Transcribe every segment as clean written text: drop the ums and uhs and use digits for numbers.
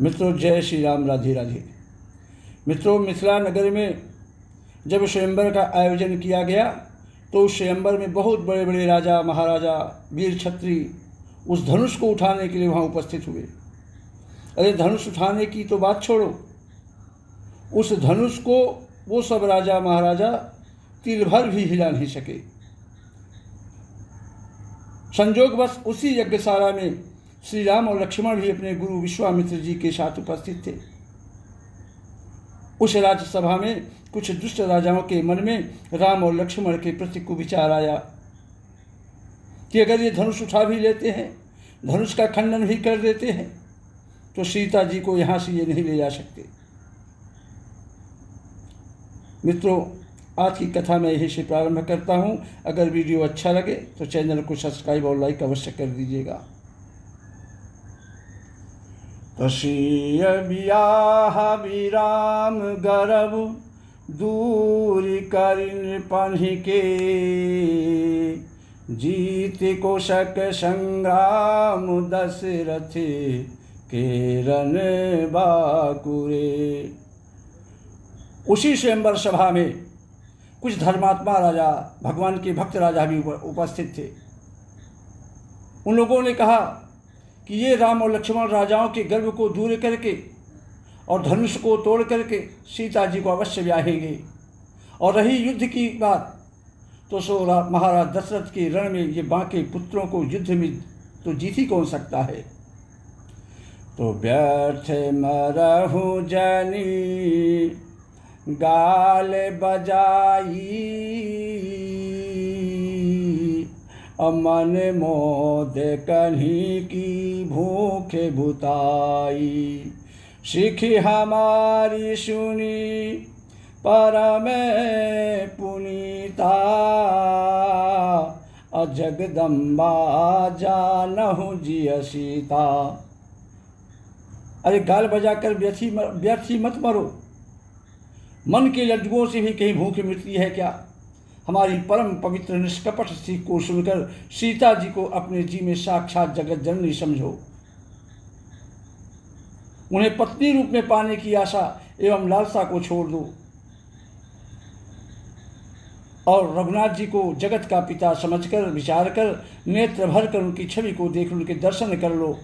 मित्रों, जय श्री राम, राधे राधे। मित्रों, मिथिला नगर में जब स्वयंवर का आयोजन किया गया तो उस स्वयंवर में बहुत बड़े बड़े राजा महाराजा वीर छत्री उस धनुष को उठाने के लिए वहाँ उपस्थित हुए। अरे धनुष उठाने की तो बात छोड़ो, उस धनुष को वो सब राजा महाराजा तिल भर भी हिला नहीं सके। संयोगवश उसी यज्ञशाला में श्री राम और लक्ष्मण भी अपने गुरु विश्वामित्र जी के साथ उपस्थित थे। उस राज्यसभा में कुछ दुष्ट राजाओं के मन में राम और लक्ष्मण के प्रति कुविचार आया कि अगर ये धनुष उठा भी लेते हैं, धनुष का खंडन भी कर देते हैं, तो सीता जी को यहाँ से ये नहीं ले जा सकते। मित्रों, आज की कथा मैं यहीं से प्रारंभ करता हूँ। अगर वीडियो अच्छा लगे तो चैनल को सब्सक्राइब और लाइक अवश्य कर दीजिएगा। तसीय बियाह विराम गरब दूरी करिन पन्हि के, जीत कोशक संग्राम दशरथ के रन बाकुरे। उसी स्वयंवर सभा में कुछ धर्मात्मा राजा, भगवान के भक्त राजा भी उपस्थित थे। उन लोगों ने कहा कि ये राम और लक्ष्मण राजाओं के गर्व को दूर करके और धनुष को तोड़ करके सीता जी को अवश्य ब्याहेंगे। और रही युद्ध की बात, तो सो महाराज दशरथ के रण में ये बांके पुत्रों को युद्ध में तो जीत ही कौन सकता है। तो व्यर्थ मरहु जनी गाल बजाई, अमन मोद कन्ही की भूखे भुताई, सिख हमारी सुनी परम पुनीता, अजगदम्बा जानहु जिय सीता। अरे गाल बजाकर व्यर्थी मत मरो, मन के लड्डुओं से भी कहीं भूख मिटती है क्या। हमारी परम पवित्र निष्कपट सीख को सुनकर सीता जी को अपने जी में साक्षात जगत जननी समझो। उन्हें पत्नी रूप में पाने की आशा एवं लालसा को छोड़ दो और रघुनाथ जी को जगत का पिता समझकर विचार कर नेत्र भर कर उनकी छवि को देख उनके दर्शन कर लो।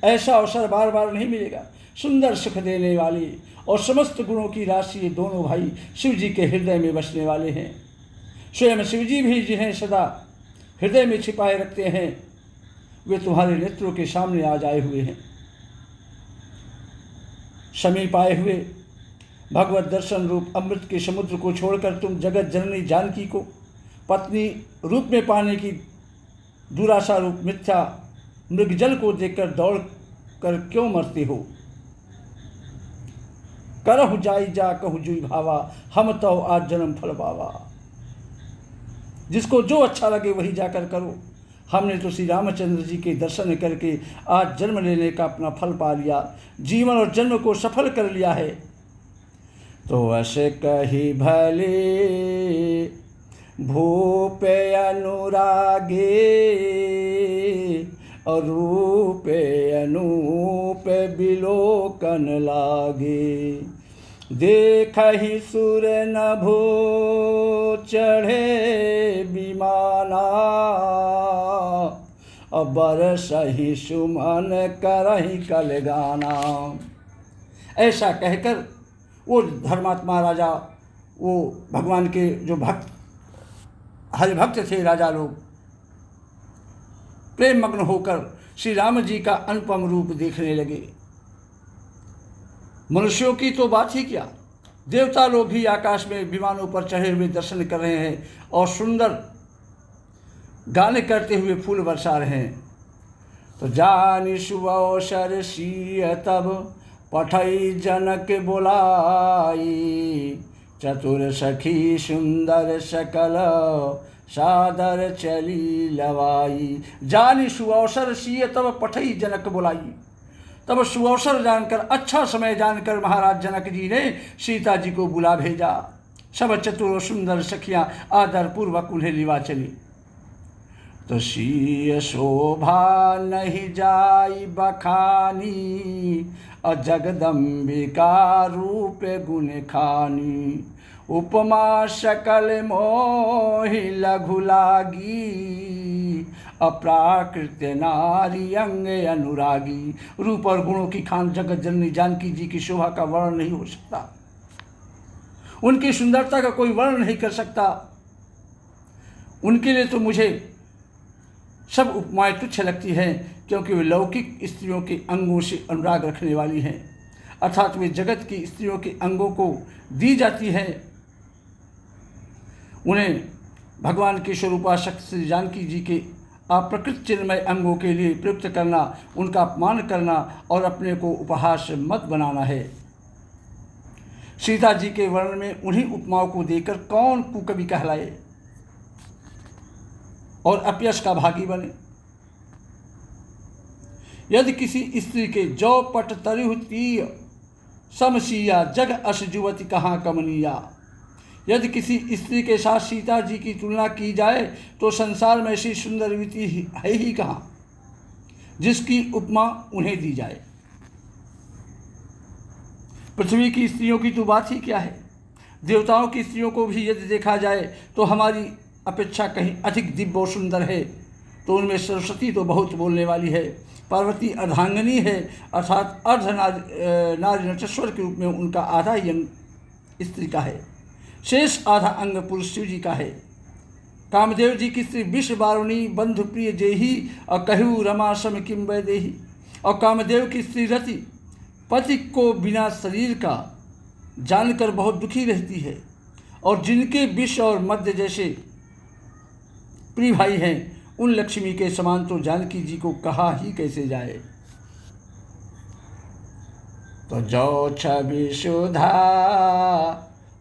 ऐसा अवसर बार बार नहीं मिलेगा। सुंदर सुख देने वाले और समस्त गुणों की राशि ये दोनों भाई शिव जी के हृदय में बसने वाले हैं। स्वयं शिव जी भी जिन्हें सदा हृदय में छिपाए रखते हैं, वे तुम्हारे नेत्रों के सामने आज आए हुए हैं। समीप आए हुए भगवत दर्शन रूप अमृत के समुद्र को छोड़कर तुम जगत जननी जानकी को पत्नी रूप में पाने की दुराशा रूप मिथ्या मृगजल को देखकर दौड़ कर क्यों मरते हो। करहु जाई जा कहु जुई भावा, हम तो आज जन्म फल पावा। जिसको जो अच्छा लगे वही जाकर करो। हमने तो श्री रामचंद्र जी के दर्शन करके आज जन्म लेने का अपना फल पा लिया, जीवन और जन्म को सफल कर लिया है। तो ऐसे कही भले भूपे अनुरागे, और रूपे अनूप बिलोकन लागे, देखहि सुर नभो चढ़े विमाना, अबर सही सुमन करहि कलगाना। ऐसा कहकर वो धर्मात्मा राजा, वो भगवान के जो भक्त हरिभक्त थे राजा लोग, प्रेम मग्न होकर श्री राम जी का अनुपम रूप देखने लगे। मनुष्यों की तो बात ही क्या, देवता लोग भी आकाश में विमानों पर चढ़े हुए दर्शन कर रहे हैं और सुंदर गाने करते हुए फूल बरसा रहे हैं। तो जानि शुभ अवसर सिय तब पठई जनक बोलाई, चतुर सखी सुंदर सकल सादर चली लवाई। जानि सुअवसर सिय तब पठई जनक बोलाई। तब सुअवसर जानकर, अच्छा समय जानकर महाराज जनक जी ने सीता जी को बुला भेजा। सब चतुर और सुंदर सखियाँ आदर पूर्वक उन्हें लिवा चली। तो शीय शोभा नहीं जाई बखानी, और जगदम्बिका रूप गुण खानी। उपमा सकल मोहि लघु लागी, अप्राकृत नारी अंग अनुरागी। रूप और गुणों की खान जगत जननी जानकी जी की शोभा का वर्णन नहीं हो सकता, उनकी सुंदरता का कोई वर्णन नहीं कर सकता। उनके लिए तो मुझे सब उपमाएं तुच्छ लगती हैं, क्योंकि वे लौकिक स्त्रियों के अंगों से अनुराग रखने वाली हैं, अर्थात वे जगत की स्त्रियों के अंगों को दी जाती हैं। उन्हें भगवान की स्वरूपा शक्ति श्री जानकी जी के अप्रकृत चिन्मय अंगों के लिए प्रयुक्त करना, उनका अपमान करना और अपने को उपहास मत बनाना है। सीता जी के वर्णन में उन्हीं उपमाओं को देकर कौन कुकवि कहलाए और अपयश का भागी बने। यदि किसी स्त्री के जौ पट तरिहु तीय समसिया, जग अस जुवति कहाँ कमनिया। यदि किसी स्त्री के साथ सीता जी की तुलना की जाए तो संसार में ऐसी सुंदर युवती है ही कहाँ जिसकी उपमा उन्हें दी जाए। पृथ्वी की स्त्रियों की तो बात ही क्या है, देवताओं की स्त्रियों को भी यदि देखा जाए तो हमारी अपेक्षा कहीं अधिक दिव्य और सुंदर है। तो उनमें सरस्वती तो बहुत बोलने वाली है, पार्वती अर्धांगिनी है, अर्थात अर्ध नारी नटेश्वर के रूप में उनका आधा ही अंग स्त्री का है, शेष आधा अंग पुरुष शिव जी का है। कामदेव जी की स्त्री विश्व बारुणी बंधु प्रिय जेही, और कहू रमा सम किम वैदेही। और कामदेव की स्त्री रति पति को बिना शरीर का जानकर बहुत दुखी रहती है, और जिनके विष और मध्य जैसे प्रिय भाई हैं, उन लक्ष्मी के समान तो जानकी जी को कहा ही कैसे जाए। तो जो छवि सुधा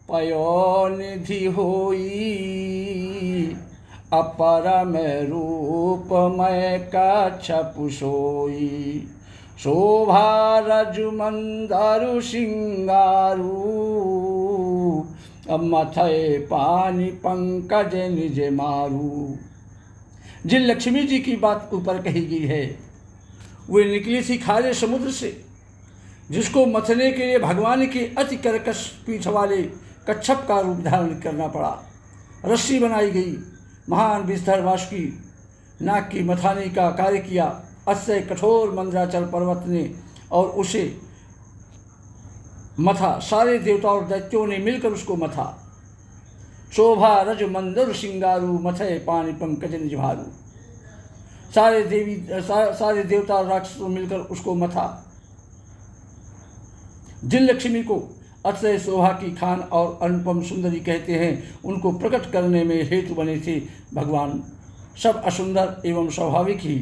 पयोनिधि होई, अपरम रूपमय कच्छपु सोई। शोभा रजु मंदारु सिंगारू, मथय पानी पंकज निज मारू। जिन लक्ष्मी जी की बात ऊपर कही गई है वे निकली थी खारे समुद्र से, जिसको मथने के लिए भगवान के अति कर्कश पीठ वाले कच्छप का रूप धारण करना पड़ा। रस्सी बनाई गई, महान विस्तार वासुकी नाग की मथाने का कार्य किया। अस्य कठोर मंद्राचल पर्वत ने और उसे मथा, सारे देवता और दैत्यों ने मिलकर उसको मथा। शोभा रज मंदर सिंगारू, मथय पानी पंकज निज भारू। सारे देवता और राक्षसों मिलकर उसको मथा। जिन लक्ष्मी को अक्षय शोभा की खान और अनुपम सुंदरी कहते हैं, उनको प्रकट करने में हेतु बने थे भगवान। सब असुंदर एवं स्वाभाविक ही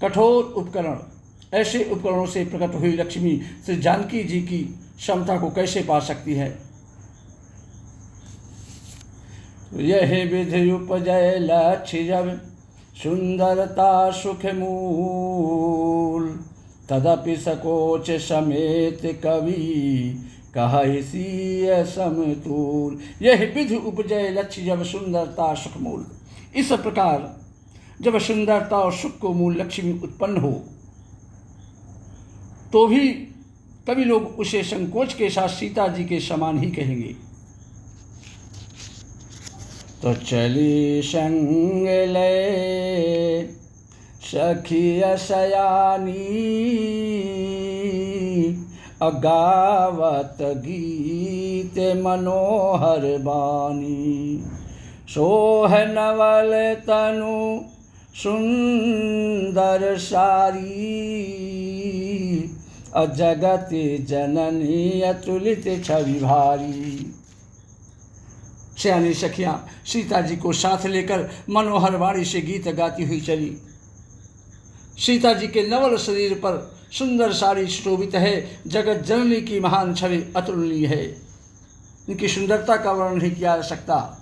कठोर उपकरण, ऐसे उपकरणों से प्रकट हुई लक्ष्मी श्री जानकी जी की क्षमता को कैसे पा सकती है। यह विधि उपजय लक्ष्य जब सुंदरता सुख मूल, तदपि सकोच समेत कवि कहसीय समतूल। यह विधि उपजय लक्ष्य जब सुंदरता सुख मूल। इस प्रकार जब सुंदरता और सुख को मूल लक्ष्मी उत्पन्न हो तो भी कभी लोग उसे संकोच के साथ सीता जी के समान ही कहेंगे। तो चली संग ले सखिया सयानी, अगावत गीत मनोहर बानी। सोह नवल तनु सुंदर सारी, अजगत जननी अतुलित छवि भारी। सयानी सखियाँ सीता जी को साथ लेकर मनोहर वाणी से गीत गाती हुई चली। सीता जी के नवल शरीर पर सुंदर साड़ी शोभित है। जगत जननी की महान छवि अतुलनीय है। इनकी सुंदरता का वर्णन नहीं किया जा सकता।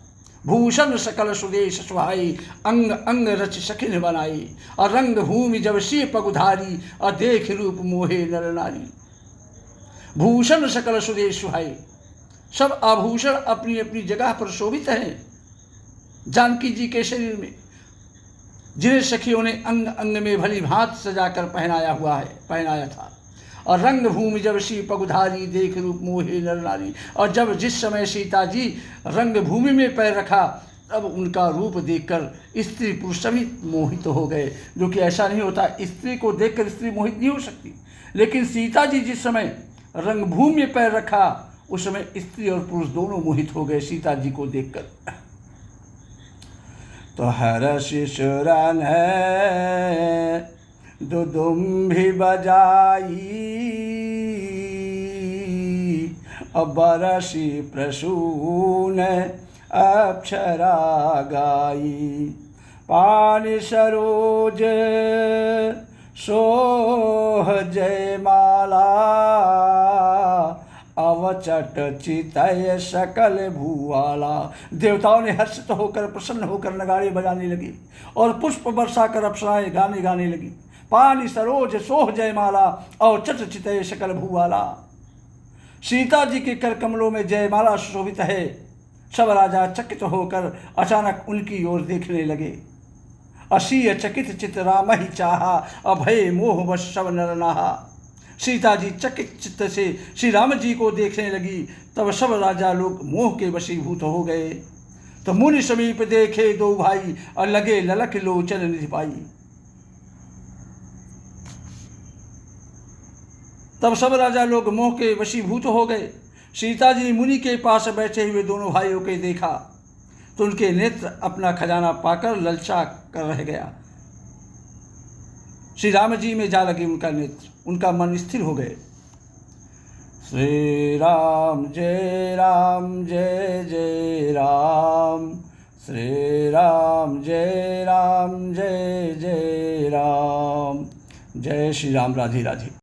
भूषण सकल सुदेश सुहाई, अंग अंग रच सखिन बनाई। और रंग भूमि जब सी पगुधारी, और देख रूप मोहे नर नारी। भूषण सकल सुदेश सुहाई, सब आभूषण अपनी अपनी जगह पर शोभित हैं जानकी जी के शरीर में। जिन्हें सखियों ने अंग अंग में भली भांत सजाकर पहनाया था। और रंग भूमि जब सी पगुधारी देख रूप मोहे नर नारी। और जब जिस समय सीता जी रंग भूमि में पैर रखा तब उनका रूप देखकर स्त्री पुरुष सभी मोहित हो गए, जो कि ऐसा नहीं होता, स्त्री को देखकर स्त्री मोहित नहीं हो सकती। लेकिन सीता जी जिस समय रंगभूमि में पैर रखा उस समय स्त्री और पुरुष दोनों मोहित हो गए सीता जी को देखकर। तो हर शिशुरन है दुदुम्भी बजाई, बरसी प्रसून अक्षरा गाई। पानी सरोज सोह जयमाला, अवचट चितय सकल भूवाला। देवताओं ने हर्षित होकर प्रसन्न होकर नगाड़े बजाने लगे और पुष्प वर्षा कर अप्सराएं गाने लगी। पानी सरोज सोह जयमाला, अवचट चितय सकल भूवाला। सीता जी के कर कमलों में जयमाला सुशोभित है। सब राजा चकित होकर अचानक उनकी ओर देखने लगे। असीय चकित चित राम ही चाहा, अभय मोह वश सब नर नाहा। सीता जी चकित चित्त से श्री राम जी को देखने लगी, तब सब राजा लोग मोह के वशीभूत हो गए। तो मुनि समीप देखे दो भाई, और लगे ललक लोचन निधि पाई। तब सब राजा लोग मोह के वशीभूत हो गए। सीता जी ने मुनि के पास बैठे हुए दोनों भाइयों के देखा तो उनके नेत्र अपना खजाना पाकर ललचा कर रह गया। श्री राम जी में जा लगे उनका नेत्र, उनका मन स्थिर हो गए। श्री राम जय राम जय जय राम, श्री राम जय राम जय जय राम। जय श्री राम। राधे राधे।